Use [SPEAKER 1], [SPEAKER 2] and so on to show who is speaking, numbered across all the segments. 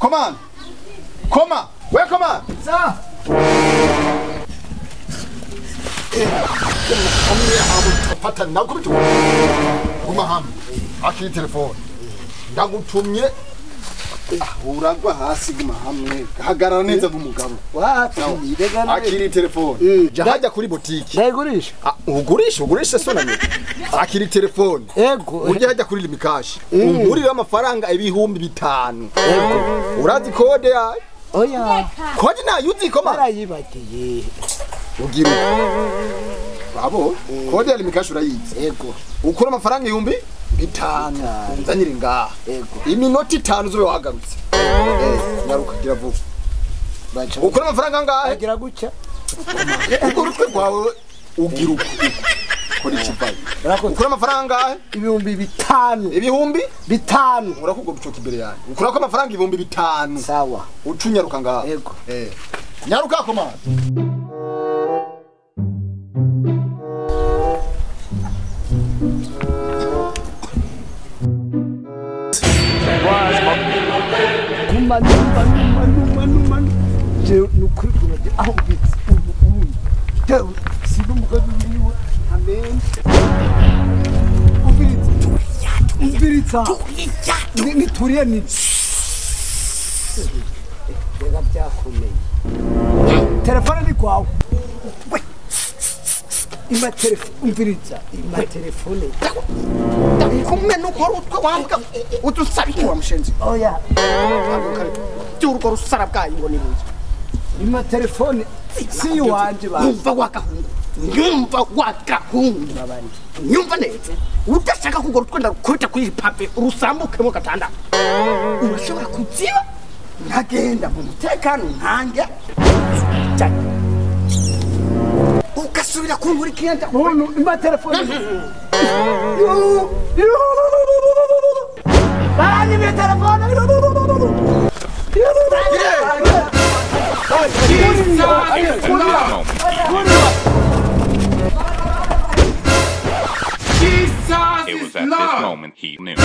[SPEAKER 1] Komanda. Koma. We komanda.
[SPEAKER 2] Sa.
[SPEAKER 1] Fata nakubita. Umahamba. Akiri telefone. Ndagutumye. Uragwa hasi guma hamwe. Hagarara neza nk'umugabo. Akiri telefone. Jahajya kuri boutique.
[SPEAKER 2] Ndayigurisha.
[SPEAKER 1] Ugurisha sonanye. Akiri telefone.
[SPEAKER 2] Ego.
[SPEAKER 1] Urya hajya kuri limikashi. Umurira amafaranga ibihumbi 5. Ego. Urazi kode yayo?
[SPEAKER 2] Oya.
[SPEAKER 1] Kode nayo uzi koma?
[SPEAKER 2] Barayibagiye.
[SPEAKER 1] Ugira. Babo, kode ya limikashi urayizi.
[SPEAKER 2] Ego.
[SPEAKER 1] Ukura amafaranga ibihumbi 5. Nzanyire ngaha.
[SPEAKER 2] Ego.
[SPEAKER 1] Iminota 5 zobe wagarutse. Nyaruka gira vuba. Ukura amafaranga ngahe?
[SPEAKER 2] Agira gucya.
[SPEAKER 1] Urutwe rwawe ugira uko. Kora ikibaye. Ukura amafaranga ngahe?
[SPEAKER 2] Ibihumbi 5.
[SPEAKER 1] Ibihumbi
[SPEAKER 2] 5.
[SPEAKER 1] Urakugwa gucoka imbere yawe. Ukura ko amafaranga ibihumbi 5.
[SPEAKER 2] Sawa.
[SPEAKER 1] Ucunyaruka ngaha.
[SPEAKER 2] Ego.
[SPEAKER 1] Nyaruka komanda.
[SPEAKER 2] Manu. Je nukuri kunajye aho bitse. Tewe sibo mugabe biriwe. Amen. Ubiritsa. Ni turiye ni. Rega byakomeye. Telefone ni kwawe. Ima telefone ubiritsa. Ima telefone.
[SPEAKER 1] Kumwe nukora utwe wambwa udusabiki wa mushenzi.
[SPEAKER 2] Oya.
[SPEAKER 1] Cyuruko rusara bwayi ngo ni buzi.
[SPEAKER 2] Ima telefone si wanje ba.
[SPEAKER 1] Umva wakahungu. Babandi. Nyumva neza. Udashaka kugora utwenda kubita kuri pape urusambukemo gatanda. Urashobora kuziba nkagenda mu mutekano nkange. Ukasubira kunkurikira nda.
[SPEAKER 2] Ima telefone. Bani mi telefone.
[SPEAKER 3] It was at this moment he knew.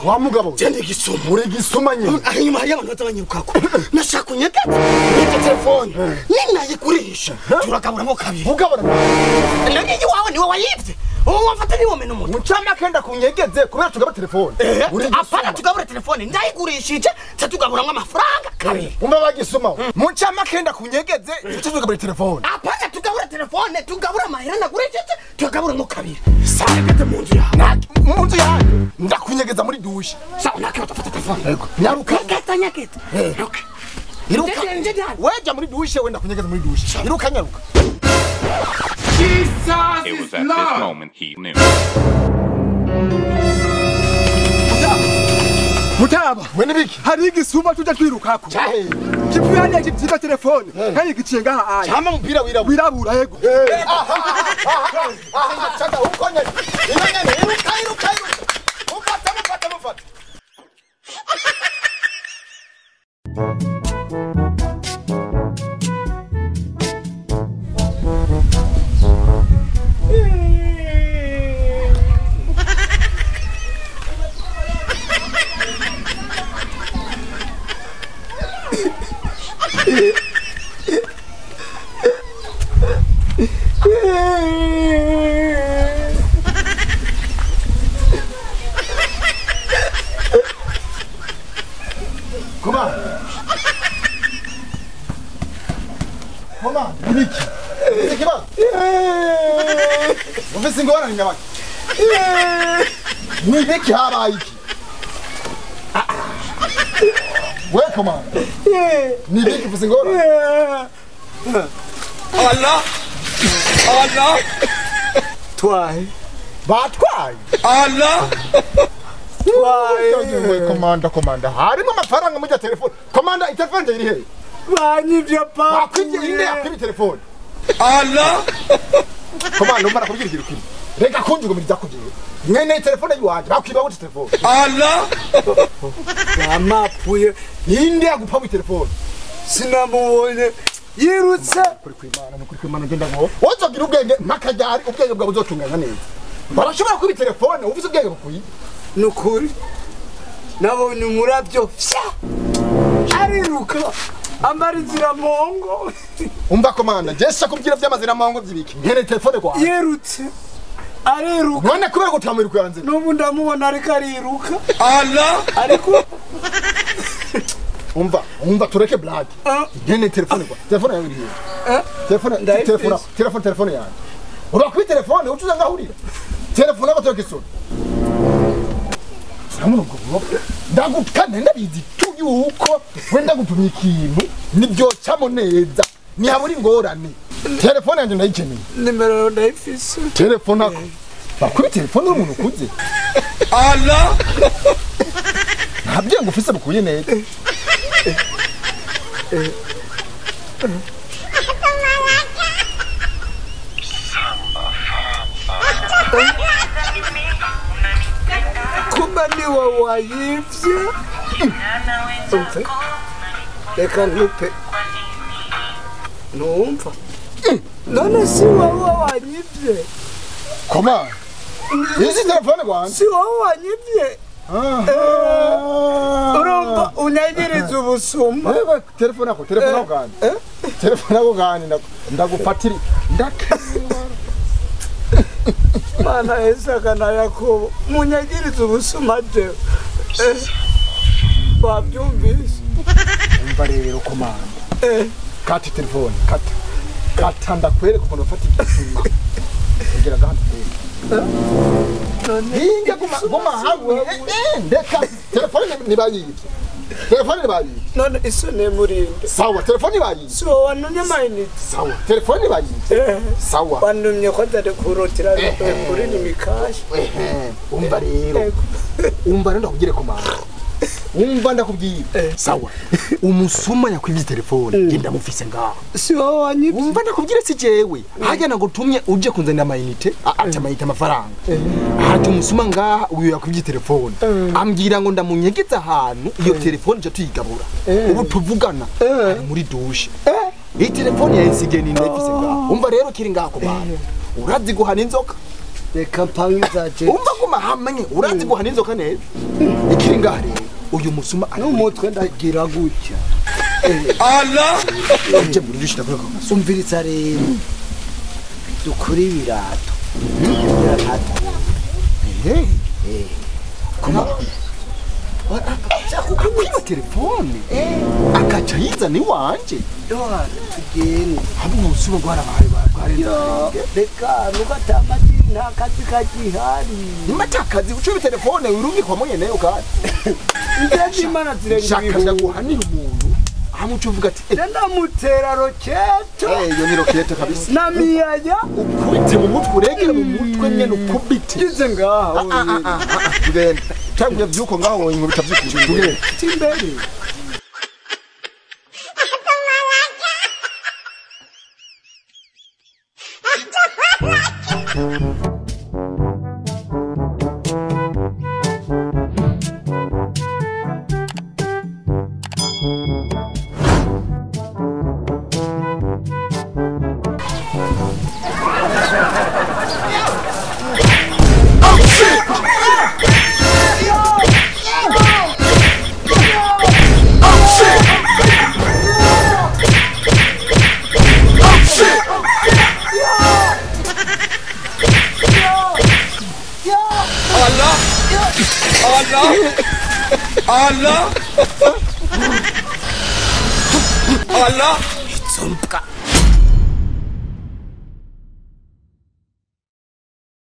[SPEAKER 1] Wa mugabo
[SPEAKER 4] Jende gisoma
[SPEAKER 1] uri gisomanye
[SPEAKER 4] Inyuma hari abantu batanyirukako nashaka kunyegata Nite telefone Ninayigurisha Turagaburamo kabiri
[SPEAKER 1] ugabura
[SPEAKER 4] Nani wawe niwe wayivye Wafata niwo meno muto
[SPEAKER 1] Muchama kenda kunyegeze kubera tugaba telefone
[SPEAKER 4] Apana tugabura telefone ndayigurishije Tatugaburamwe amafaranga kabiri
[SPEAKER 1] Umba bagisoma Muchama kenda kunyegeze tugabura telefone
[SPEAKER 4] Apana tugabura telefone tugabura amahera nagurishije Tugaburamo kabiri Sagete munzu yawe
[SPEAKER 1] Munzu yawe ndakunyegeza muri dushe
[SPEAKER 4] Sawa nakyo utafata telefone
[SPEAKER 1] Yego nyaruka
[SPEAKER 4] nyaketa
[SPEAKER 1] Okay Iruka Weja muri dushe wenda kunyegeza muri dushe Iruka nyaruka
[SPEAKER 3] It was at this moment he knew.
[SPEAKER 2] Mutaba
[SPEAKER 1] Wene biki
[SPEAKER 2] hari igisuma tuja twirukako
[SPEAKER 1] Chahe
[SPEAKER 2] Kipuyane kitiba telefone kandi giciye aya
[SPEAKER 1] Chama mpira
[SPEAKER 2] wirabura yego
[SPEAKER 1] Chaka ukonye Iruka Mufata Mama, niki? Niki ba? Ufise ngorane nyabaki? Niki habaye iki? Welcome on. Niki ufise ngorane?
[SPEAKER 4] Allah
[SPEAKER 2] Twaye
[SPEAKER 1] Batwaye.
[SPEAKER 4] Allah
[SPEAKER 1] Twaye. Komanda. Harimo amafaranga muri telefone. Komanda itelefone iri he?
[SPEAKER 2] banyivye pa
[SPEAKER 1] Bakwije inde yakuri telefone.
[SPEAKER 4] Allah
[SPEAKER 2] komanda umara kubwira ikintu kimwe reka kunjuga muri zakubwiye mwene telefone yiwanje bakwiba gute telefone
[SPEAKER 4] Allah
[SPEAKER 2] yamapuye yinde yagupa mu telefone
[SPEAKER 4] sinamubonye yirutse
[SPEAKER 2] kuri kwimana ngenda ngo wozogira ubwenge makajari ubwenge bwa buzotungana neza barashobora kubi telefone uvuze ubwenge bukuyi
[SPEAKER 4] nukuri nabonye umurabyo ariruka ambara inzira mongo
[SPEAKER 2] umva komanda jesha kubwira by'amazina mongo byibiki nkene telefone kwa
[SPEAKER 4] yirutse ariruka
[SPEAKER 2] none kubera ko tamiruka yanze
[SPEAKER 4] n'ubu ndamubona ariko ariruka Allah ariko
[SPEAKER 2] umva tureke blague nkene telefone kwa telefone yawe iriye telefone yanjye ura kuri telefone ucuza ngahurira telefone abatoko isoni ndagukane ndabizi tuyuko wenda gutumya ikintu nibyo cyamo neza ntihabura ingorane telefone yanjye ndayikeneye
[SPEAKER 4] numero ndayifise
[SPEAKER 2] telefone ako bakuri telefone y'umuntu ukuze
[SPEAKER 4] Allah
[SPEAKER 2] ntabyo ngo ufise bukuye neza
[SPEAKER 4] kumba ni wawayivye reka ntupe numva none si wowe wanyivye
[SPEAKER 2] koma izi telefone kwanza
[SPEAKER 4] si wowe wanyivye urumva unyagiriza ubusuma
[SPEAKER 2] wewe telefone ako gani ndagufatira
[SPEAKER 4] mana Isaka na Yakobo munyagiriza ubusuma je babyumvise
[SPEAKER 2] umva rero komanda kati telefone kata ndakwereka ukuntu ufata igisuma kugira gahante hinge guma hamwe ndeka telefone nibayibye
[SPEAKER 4] none isone murinde
[SPEAKER 2] sawa telefone nibayibye
[SPEAKER 4] so wanumye mayinite
[SPEAKER 2] sawa telefone nibayibye sawa
[SPEAKER 4] wanumye ko ndade kurotira kuri ni mikashi
[SPEAKER 2] umva rero ndakubwire komanda umva ndakubwira sawa umusuma yakwibye telefone ngenda mufise ngaho
[SPEAKER 4] si wowe wanyibye
[SPEAKER 2] umva ndakubwire si jewe hajya nagutumye uje kunzanira amayinite ati amafaranga haje umusuma ngaha uyu yakwibye telefone ambwira ngo ndamunyegeza ahantu iyo telefone je tuyigabura ubu tuvugana ari muri dushe iyi telefone yayisigiye ni ndayifise ngaho umva rero kiri ngaho komanda urazi guhana inzoka
[SPEAKER 4] reka mpangiza je
[SPEAKER 2] umva guma hamwe urazi guhana inzoka neza ikiri ngaho rero uyu musuma
[SPEAKER 4] n'umutwe ndagira gutya
[SPEAKER 2] Allah je muri dushita kuri koma
[SPEAKER 4] umviritsa rero dukuri birato
[SPEAKER 2] koma akakubwira telefone akaca yizana iwanje
[SPEAKER 4] tugende
[SPEAKER 2] haba umusuma gwarabaye
[SPEAKER 4] reka nugatamaji nta kazi kagihari
[SPEAKER 2] nimatakazi ucubi telefone wirumikwa mwenye kandi
[SPEAKER 4] ndende imana zirenga
[SPEAKER 2] shaka ndaguhanira umuntu amucu uvuga ati
[SPEAKER 4] ndamutera roketo
[SPEAKER 2] yo ni roketo kabisa
[SPEAKER 4] na miyaja
[SPEAKER 2] ukubite mu mutwe uregere mu mutwe nyene ukubite
[SPEAKER 4] gize ngaho
[SPEAKER 2] tugende cyangwa byuko ngaho ngo bitavyukuje tugende
[SPEAKER 4] timbere Allah